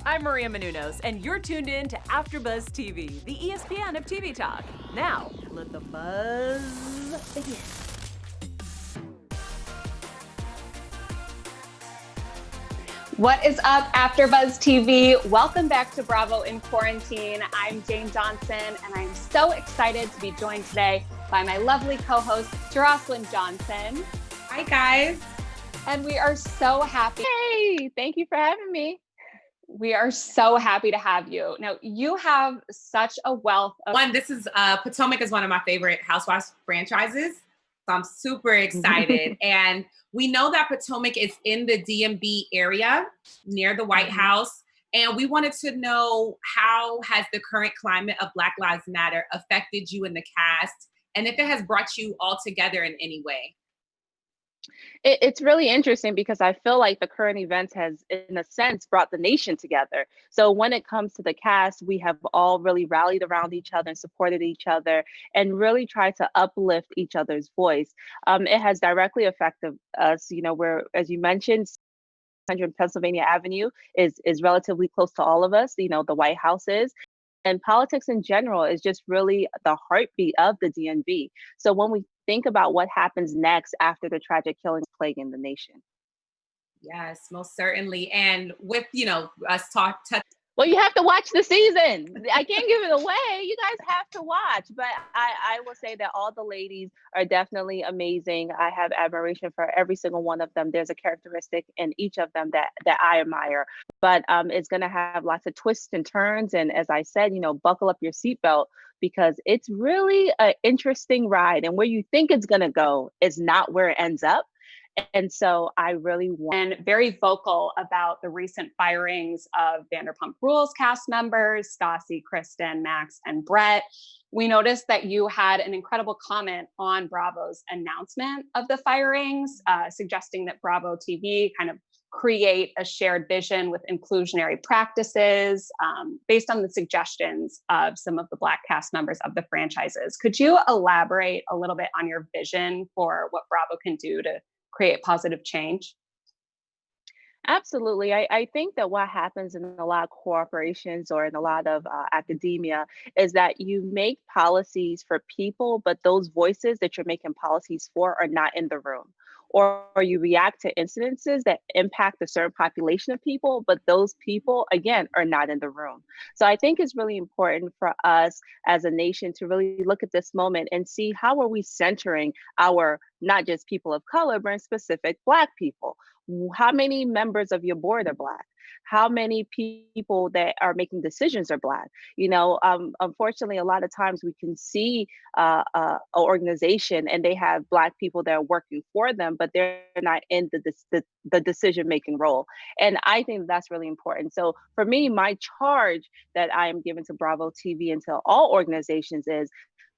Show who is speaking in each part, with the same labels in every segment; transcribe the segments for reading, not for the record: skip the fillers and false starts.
Speaker 1: I'm Maria Menounos, and you're tuned in to AfterBuzz TV, the ESPN of TV talk. Now, let the buzz begin.
Speaker 2: What is up, AfterBuzz TV? Welcome back to Bravo in Quarantine. I'm Jane Johnson, and I'm so excited to be joined today by my lovely co-host, Jocelyn Johnson.
Speaker 3: Hi, guys.
Speaker 2: And we are so happy. Hey, thank you for having me. We are so happy to have you. Now, you have such a wealth of...
Speaker 3: Potomac is one of my favorite Housewives franchises. So I'm super excited. And we know that Potomac is in the DMV area near the White House. And we wanted to know, how has the current climate of Black Lives Matter affected you in the cast? And if it has brought you all together in any way?
Speaker 4: It's really interesting because I feel like the current events has, in a sense, brought the nation together. So when it comes to the cast, we have all really rallied around each other and supported each other and really tried to uplift each other's voice. It has directly affected us. You know, where, as you mentioned, 100 Pennsylvania Avenue is relatively close to all of us. You know, the White House is. And politics in general is just really the heartbeat of the DMV. So when we think about what happens next after the tragic killings plaguing the nation.
Speaker 3: Yes, most certainly. And with, us
Speaker 4: Well, you have to watch the season. I can't give it away. You guys have to watch. But I will say that all the ladies are definitely amazing. I have admiration for every single one of them. There's a characteristic in each of them that I admire. But it's going to have lots of twists and turns. And as I said, buckle up your seatbelt because it's really an interesting ride. And where you think it's going to go is not where it ends up. And so I really
Speaker 2: and very vocal about the recent firings of Vanderpump Rules cast members, Stassi, Kristen, Max, and Brett. We noticed that you had an incredible comment on Bravo's announcement of the firings, suggesting that Bravo TV kind of create a shared vision with inclusionary practices based on the suggestions of some of the Black cast members of the franchises. Could you elaborate a little bit on your vision for what Bravo can do to create positive change?
Speaker 4: Absolutely. I think that what happens in a lot of corporations or in a lot of academia is that you make policies for people, but those voices that you're making policies for are not in the room. Or you react to incidences that impact a certain population of people, but those people, again, are not in the room. So I think it's really important for us as a nation to really look at this moment and see how are we centering our not just people of color, but in specific Black people. How many members of your board are Black? How many people that are making decisions are Black? Unfortunately, a lot of times we can see an organization and they have Black people that are working for them, but they're not in the decision-making role. And I think that's really important. So for me, my charge that I am giving to Bravo TV and to all organizations is,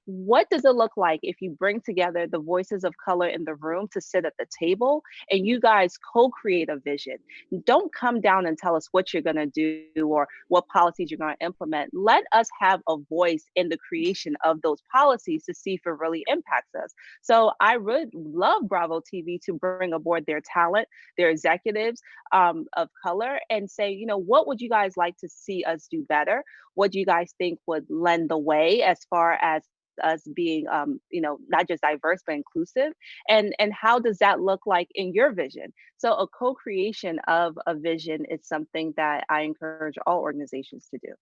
Speaker 4: what does it look like if you bring together the voices of color in the room to sit at the table and you guys co-create a vision? Don't come down and tell us what you're going to do or what policies you're going to implement. Let us have a voice in the creation of those policies to see if it really impacts us. So I would love Bravo TV to bring aboard their talent, their executives of color, and say, what would you guys like to see us do better? What do you guys think would lend the way as far as us being not just diverse but inclusive, and how does that look like in your vision? So a co-creation of a vision is something that I encourage all organizations to do.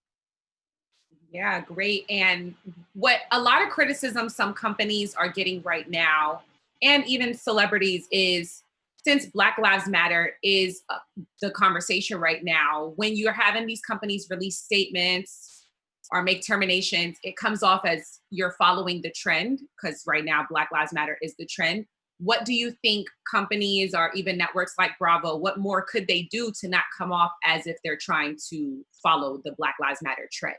Speaker 3: Yeah, great. And what a lot of criticism some companies are getting right now, and even celebrities, is since Black Lives Matter is the conversation right now, when you're having these companies release statements or make terminations, it comes off as you're following the trend, because right now Black Lives Matter is the trend. What do you think companies or even networks like Bravo, what more could they do to not come off as if they're trying to follow the Black Lives Matter trend?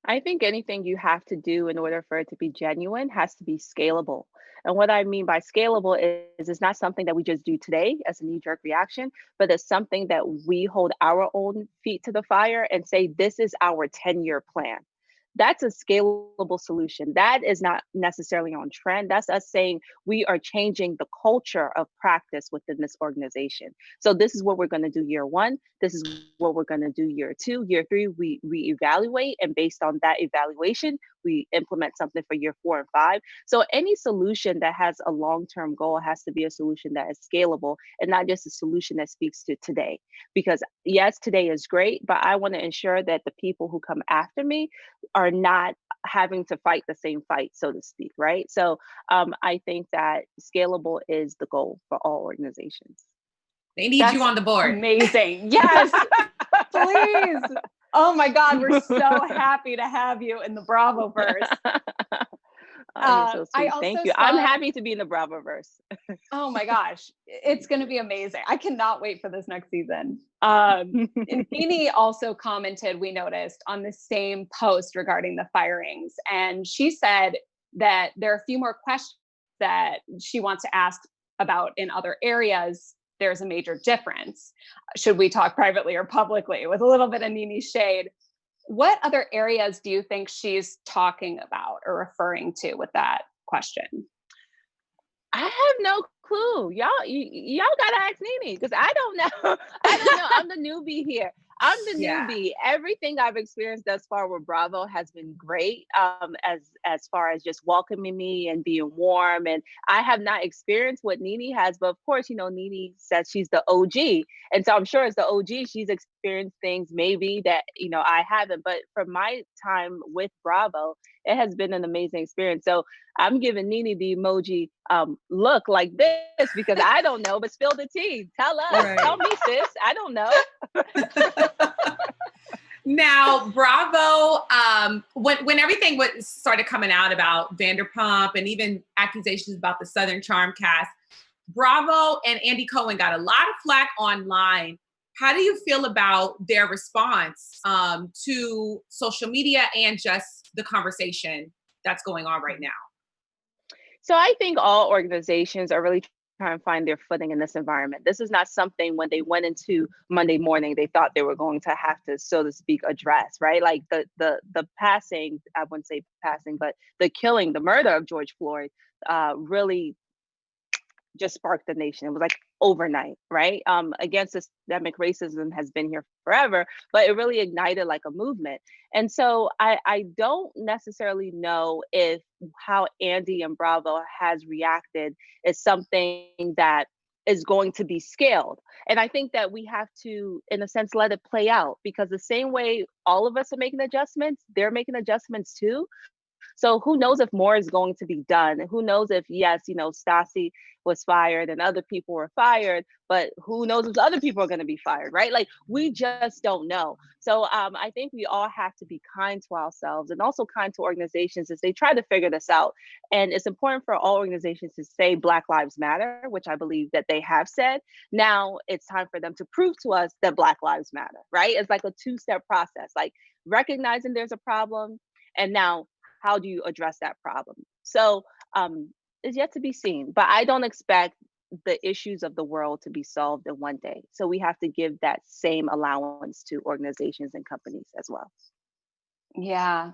Speaker 4: I think anything you have to do in order for it to be genuine has to be scalable. And what I mean by scalable is it's not something that we just do today as a knee-jerk reaction, but it's something that we hold our own feet to the fire and say, this is our 10-year plan. that's a scalable solution. That is not necessarily on trend. That's us saying we are changing the culture of practice within this organization. So this is what we're going to do year one. This is what we're going to do year two. Year three, we reevaluate. And based on that evaluation, we implement something for year 4 and 5. So any solution that has a long-term goal has to be a solution that is scalable and not just a solution that speaks to today. Because yes, today is great, but I want to ensure that the people who come after me are not having to fight the same fight, so to speak, right? So I think that scalable is the goal for all organizations.
Speaker 3: They need you on the board.
Speaker 2: Amazing. Yes, please. Oh my God, we're so happy to have you in the Bravoverse.
Speaker 4: Oh, you're so sweet. Thank you. I'm happy to be in the Bravoverse.
Speaker 2: Oh my gosh, it's going to be amazing. I cannot wait for this next season. And Nini also commented, we noticed, on the same post regarding the firings. And she said that there are a few more questions that she wants to ask about in other areas. There's a major difference. Should we talk privately or publicly? With a little bit of Nini shade. What other areas do you think she's talking about or referring to with that question?
Speaker 4: I have no clue. Y'all gotta ask Nini because I don't know. I don't know. I'm the newbie here. I'm the newbie. Everything I've experienced thus far with Bravo has been great. As far as just welcoming me and being warm, and I have not experienced what Nini has, but of course, Nini says she's the OG, and so I'm sure as the OG, she's experienced things maybe that I haven't. But from my time with Bravo, it has been an amazing experience. So I'm giving Nini the emoji look like this because I don't know, but spill the tea. Tell us. Right. Tell me, sis. I don't know.
Speaker 3: Now, Bravo, when everything started coming out about Vanderpump and even accusations about the Southern Charm cast, Bravo and Andy Cohen got a lot of flack online. How do you feel about their response to social media and just the conversation that's going on right now?
Speaker 4: So I think all organizations are really trying to find their footing in this environment. This is not something when they went into Monday morning, they thought they were going to have to, so to speak, address, right? Like the passing, I wouldn't say passing, but the killing, the murder of George Floyd really just sparked the nation. It was like overnight, right? Against systemic racism has been here forever, but it really ignited like a movement. And so I don't necessarily know if how Andy and Bravo has reacted is something that is going to be scaled. And I think that we have to, in a sense, let it play out because the same way all of us are making adjustments, they're making adjustments too. So who knows if more is going to be done? Who knows if, yes, Stassi was fired and other people were fired, but who knows if other people are going to be fired, right? Like, we just don't know. So I think we all have to be kind to ourselves and also kind to organizations as they try to figure this out. And it's important for all organizations to say Black Lives Matter, which I believe that they have said. Now it's time for them to prove to us that Black Lives Matter, right? It's like a 2-step process, like recognizing there's a problem and now how do you address that problem? So it's yet to be seen, but I don't expect the issues of the world to be solved in one day. So we have to give that same allowance to organizations and companies as well.
Speaker 2: Yeah,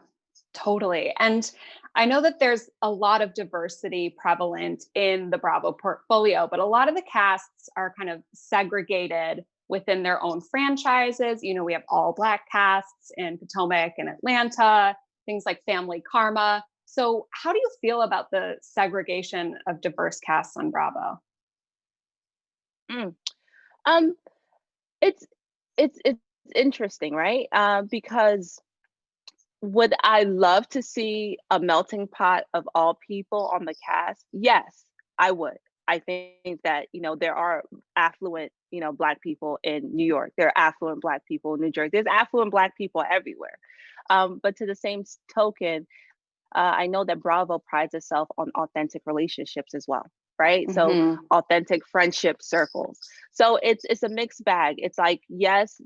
Speaker 2: totally. And I know that there's a lot of diversity prevalent in the Bravo portfolio, but a lot of the casts are kind of segregated within their own franchises. We have all Black casts in Potomac and Atlanta, things like Family Karma. So how do you feel about the segregation of diverse casts on Bravo?
Speaker 4: It's interesting, right? Because would I love to see a melting pot of all people on the cast? Yes, I would. I think that, there are affluent, Black people in New York. There are affluent Black people in New Jersey. There's affluent Black people everywhere. But to the same token, I know that Bravo prides itself on authentic relationships as well, right? So authentic friendship circles. So it's a mixed bag. It's like, yes,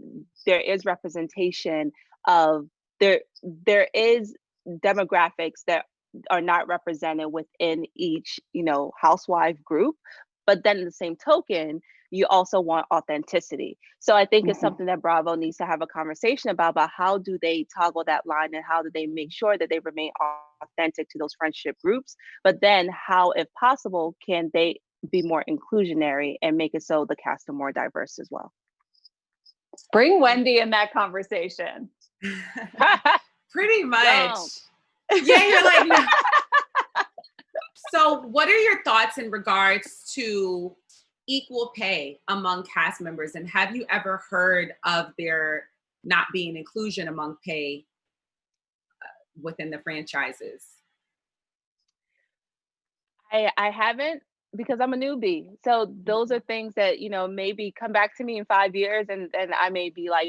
Speaker 4: there is representation of there is demographics that are not represented within each, housewife group. But then in the same token, you also want authenticity. So I think it's
Speaker 2: Mhm.
Speaker 4: something that Bravo needs to have a conversation about how do they toggle that line and how do they make sure that they remain authentic to those friendship groups, but then how, if possible, can they be more inclusionary and make it so the cast are more diverse as well.
Speaker 2: Bring Wendy in that conversation.
Speaker 3: Pretty much.
Speaker 4: Don't.
Speaker 3: Yeah, you're like, no. So what are your thoughts in regards to equal pay among cast members? And have you ever heard of there not being inclusion among pay within the franchises?
Speaker 4: I haven't, because I'm a newbie. So those are things that, maybe come back to me in 5 years and I may be like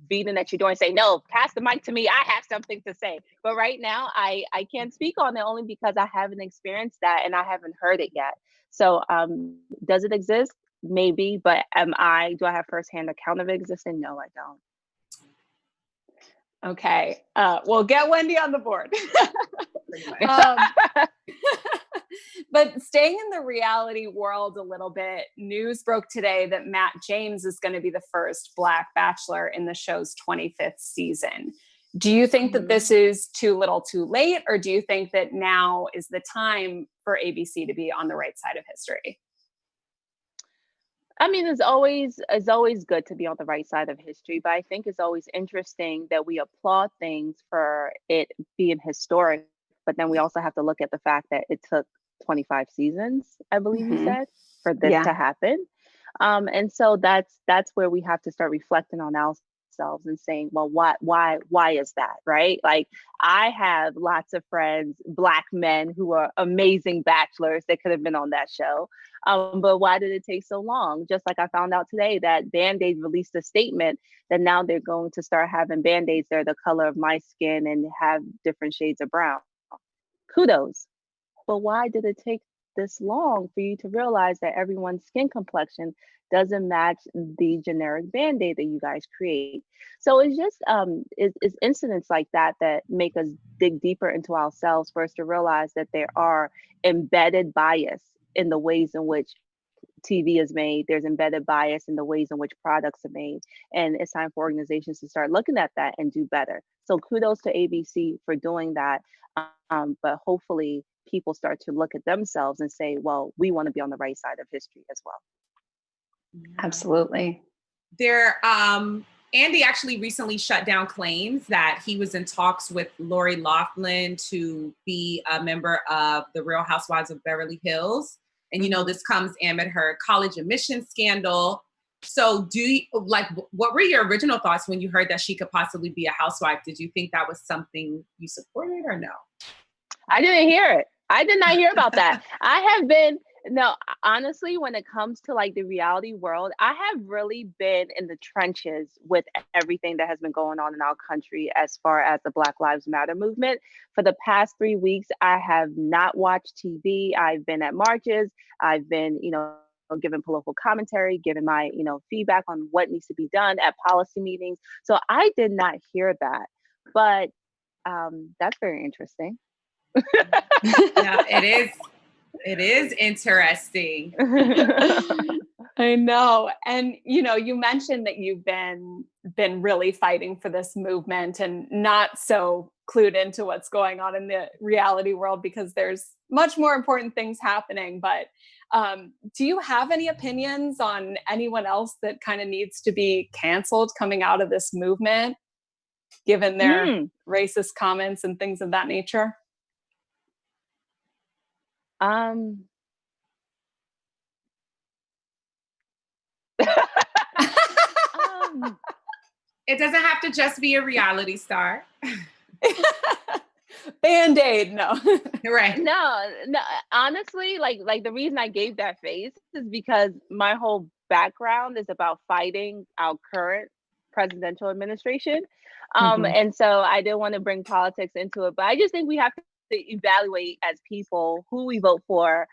Speaker 4: beating at your door and say, no, pass the mic to me. I have something to say. But right now I can't speak on it only because I haven't experienced that and I haven't heard it yet. So does it exist? Maybe, but do I have firsthand account of it existing? No, I don't.
Speaker 2: Okay. Well, get Wendy on the board. But staying in the reality world a little bit, news broke today that Matt James is going to be the first Black Bachelor in the show's 25th season. Do you think that this is too little too late, or do you think that now is the time for ABC to be on the right side of history?
Speaker 4: I mean, it's always good to be on the right side of history, but I think it's always interesting that we applaud things for it being historic, but then we also have to look at the fact that it took 25 seasons, I believe you said, for this to happen. And so that's where we have to start reflecting on ourselves and saying, well, why is that, right? Like, I have lots of friends, Black men who are amazing bachelors that could have been on that show. But why did it take so long? Just like I found out today that Band-Aid released a statement that now they're going to start having Band-Aids that are the color of my skin and have different shades of brown. Kudos. But why did it take this long for you to realize that everyone's skin complexion doesn't match the generic Band-Aid that you guys create? So it's just it's incidents like that that make us dig deeper into ourselves for us to realize that there are embedded bias in the ways in which TV is made. There's embedded bias in the ways in which products are made. And it's time for organizations to start looking at that and do better. So kudos to ABC for doing that. But hopefully people start to look at themselves and say, well, we want to be on the right side of history as well.
Speaker 2: Absolutely.
Speaker 3: Andy actually recently shut down claims that he was in talks with Lori Loughlin to be a member of the Real Housewives of Beverly Hills. And, this comes amid her college admission scandal. So what were your original thoughts when you heard that she could possibly be a housewife? Did you think that was something you supported or no?
Speaker 4: I didn't hear it. I did not hear about that. Honestly, when it comes to like the reality world, I have really been in the trenches with everything that has been going on in our country as far as the Black Lives Matter movement. For the past 3 weeks, I have not watched TV. I've been at marches. I've been, giving political commentary, giving my, feedback on what needs to be done at policy meetings. So I did not hear that, but that's very interesting.
Speaker 3: Yeah, it is. It is interesting.
Speaker 2: I know. And, you mentioned that you've been really fighting for this movement and not so clued into what's going on in the reality world because there's much more important things happening. But do you have any opinions on anyone else that kind of needs to be canceled coming out of this movement, given their racist comments and things of that nature?
Speaker 3: It doesn't have to just be a reality star.
Speaker 2: Band-Aid, no.
Speaker 3: Right.
Speaker 4: No, honestly, like the reason I gave that face is because my whole background is about fighting our current presidential administration. And so I didn't want to bring politics into it, but I just think we have to evaluate as people who we vote for,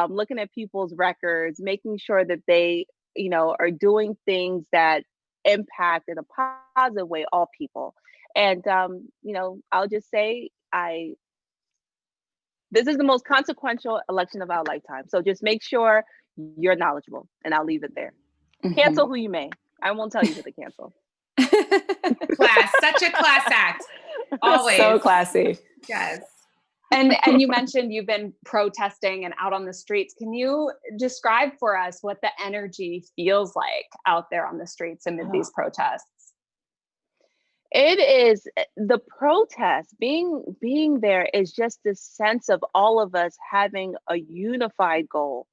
Speaker 4: looking at people's records, making sure that they, are doing things that impact in a positive way all people. And I'll just say this is the most consequential election of our lifetime. So just make sure you're knowledgeable, and I'll leave it there. Cancel who you may. I won't tell you who to cancel.
Speaker 3: Class, such a class act. Always.
Speaker 2: So classy.
Speaker 3: Yes.
Speaker 2: And you mentioned you've been protesting and out on the streets. Can you describe for us what the energy feels like out there on the streets amid these protests?
Speaker 4: It is the protest, being there is just this sense of all of us having a unified goal.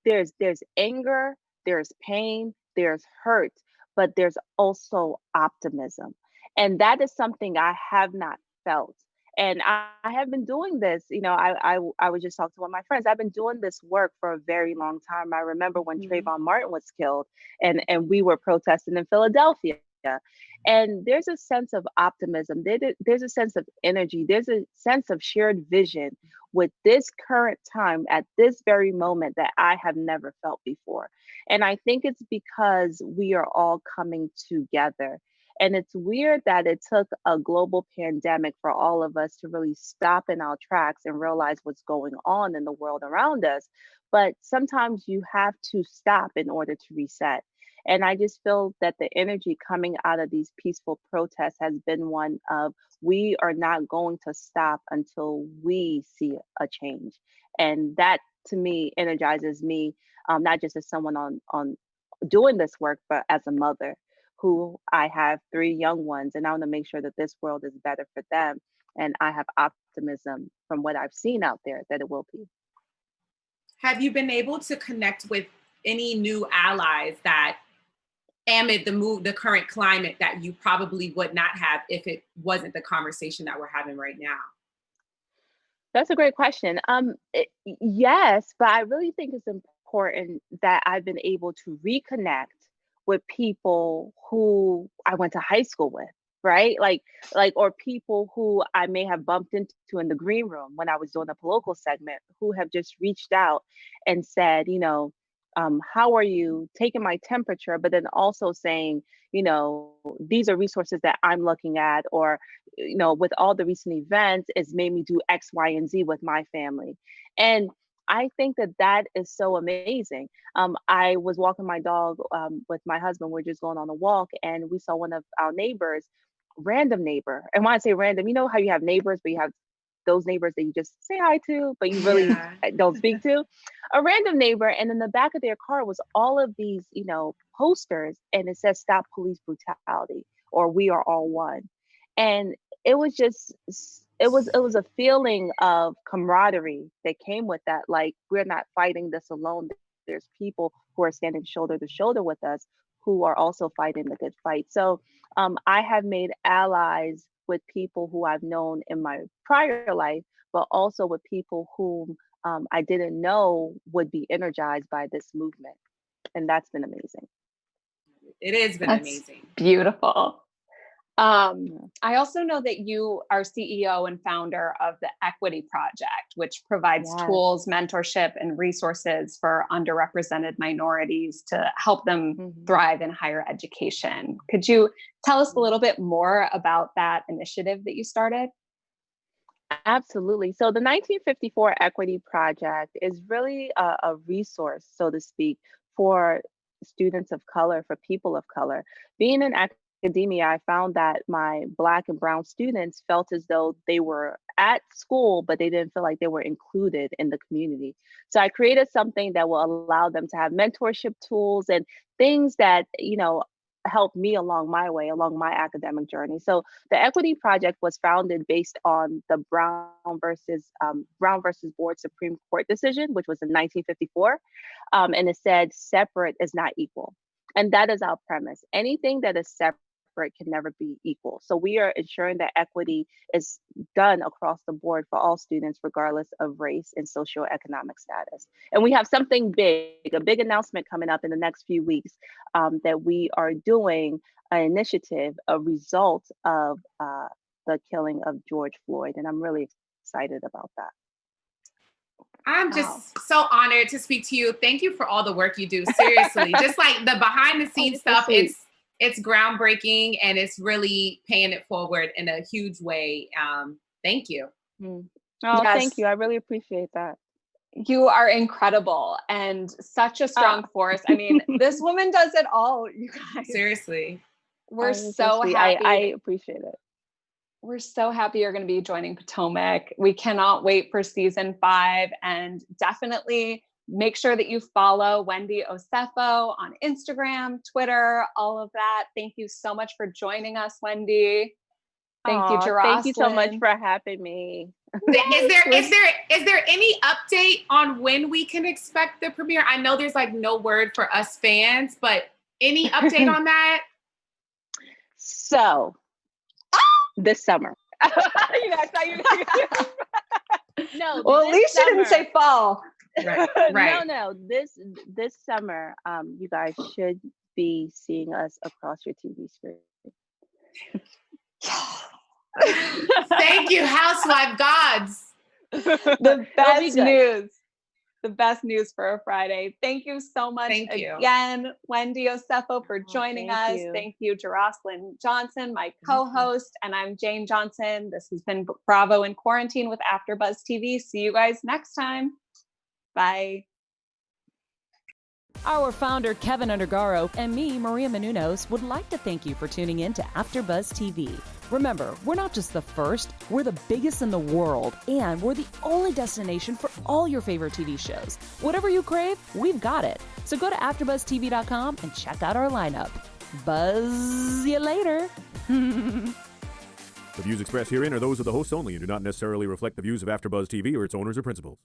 Speaker 4: There's anger, there's pain, there's hurt, but there's also optimism. And that is something I have not felt. And I have been doing this, I was just talking to one of my friends. I've been doing this work for a very long time. I remember when Trayvon Martin was killed and we were protesting in Philadelphia. And there's a sense of optimism. There's a sense of energy. There's a sense of shared vision with this current time at this very moment that I have never felt before. And I think it's because we are all coming together. And it's weird that it took a global pandemic for all of us to really stop in our tracks and realize what's going on in the world around us. But sometimes you have to stop in order to reset. And I just feel that the energy coming out of these peaceful protests has been one of, we are not going to stop until we see a change. And that to me energizes me, not just as someone on doing this work, but as a mother who I have 3 young ones, and I want to make sure that this world is better for them. And I have optimism from what I've seen out there that it will be.
Speaker 3: Have you been able to connect with any new allies that amid the current climate that you probably would not have if it wasn't the conversation that we're having right now?
Speaker 4: That's a great question. Yes, but I really think it's important that I've been able to reconnect with people who I went to high school with, right? Like, or people who I may have bumped into in the green room when I was doing a political segment, who have just reached out and said, how are you, taking my temperature, but then also saying, these are resources that I'm looking at, or, with all the recent events, it's made me do X, Y, and Z with my family. And I think that is so amazing. I was walking my dog with my husband. We're just going on a walk, and we saw one of our neighbors, random neighbor. And when I say random, you know how you have neighbors, but you have those neighbors that you just say hi to, but you really don't speak to. A random neighbor, and in the back of their car was all of these, posters, and it says "Stop Police Brutality" or "We Are All One," and it was just. It was a feeling of camaraderie that came with that. Like, we're not fighting this alone. There's people who are standing shoulder to shoulder with us who are also fighting the good fight. So I have made allies with people who I've known in my prior life, but also with people whom I didn't know would be energized by this movement. And that's been amazing.
Speaker 3: It has been amazing.
Speaker 2: Beautiful. I also know that you are CEO and founder of the Equity Project, which provides tools, mentorship, and resources for underrepresented minorities to help them thrive in higher education. Could you tell us a little bit more about that initiative that you started?
Speaker 4: Absolutely. So the 1954 Equity Project is really a resource, so to speak, for students of color, for people of color. Being in academia, I found that my Black and Brown students felt as though they were at school, but they didn't feel like they were included in the community. So I created something that will allow them to have mentorship tools and things that, help me along my way, along my academic journey. So the Equity Project was founded based on the Brown versus Board Supreme Court decision, which was in 1954. And it said, separate is not equal. And that is our premise. Anything that is separate can never be equal. So we are ensuring that equity is done across the board for all students, regardless of race and socioeconomic status. And we have something big, a big announcement coming up in the next few weeks, that we are doing an initiative, a result of the killing of George Floyd. And I'm really excited about that.
Speaker 3: I'm just so honored to speak to you. Thank you for all the work you do. Seriously, just like the behind the scenes stuff, it's groundbreaking, and it's really paying it forward in a huge way. Thank you.
Speaker 4: Oh, yes. Thank you. I really appreciate that.
Speaker 2: You are incredible and such a strong force. I mean, this woman does it all, you guys.
Speaker 3: Seriously.
Speaker 2: We're
Speaker 4: you're
Speaker 2: so
Speaker 4: sweet.
Speaker 2: happy.
Speaker 4: I appreciate it.
Speaker 2: We're so happy you're going to be joining Potomac. We cannot wait for season 5, and definitely make sure that you follow Wendy Osefo on Instagram, Twitter, all of that. Thank you so much for joining us, Wendy. Thank you, Jocelyn.
Speaker 4: Thank you so much for having me.
Speaker 3: Is there any update on when we can expect the premiere? I know there's like no word for us fans, but any update on that?
Speaker 4: So, this summer. You guys thought you were No.
Speaker 2: Well, at least you didn't say fall.
Speaker 3: Right.
Speaker 4: No. This summer, you guys should be seeing us across your TV screen.
Speaker 3: Thank you, housewife gods.
Speaker 2: The best news. The best news for a Friday. Thank you so much again, Wendy Osefo, for joining us. Thank you, Jocelyn Johnson, my co-host, and I'm Jane Johnson. This has been Bravo in Quarantine with AfterBuzz TV. See you guys next time. Bye.
Speaker 1: Our founder, Kevin Undergaro, and me, Maria Menounos, would like to thank you for tuning in to AfterBuzz TV. Remember, we're not just the first, we're the biggest in the world, and we're the only destination for all your favorite TV shows. Whatever you crave, we've got it. So go to AfterBuzzTV.com and check out our lineup. Buzz you later.
Speaker 5: The views expressed herein are those of the hosts only and do not necessarily reflect the views of AfterBuzz TV or its owners or principals.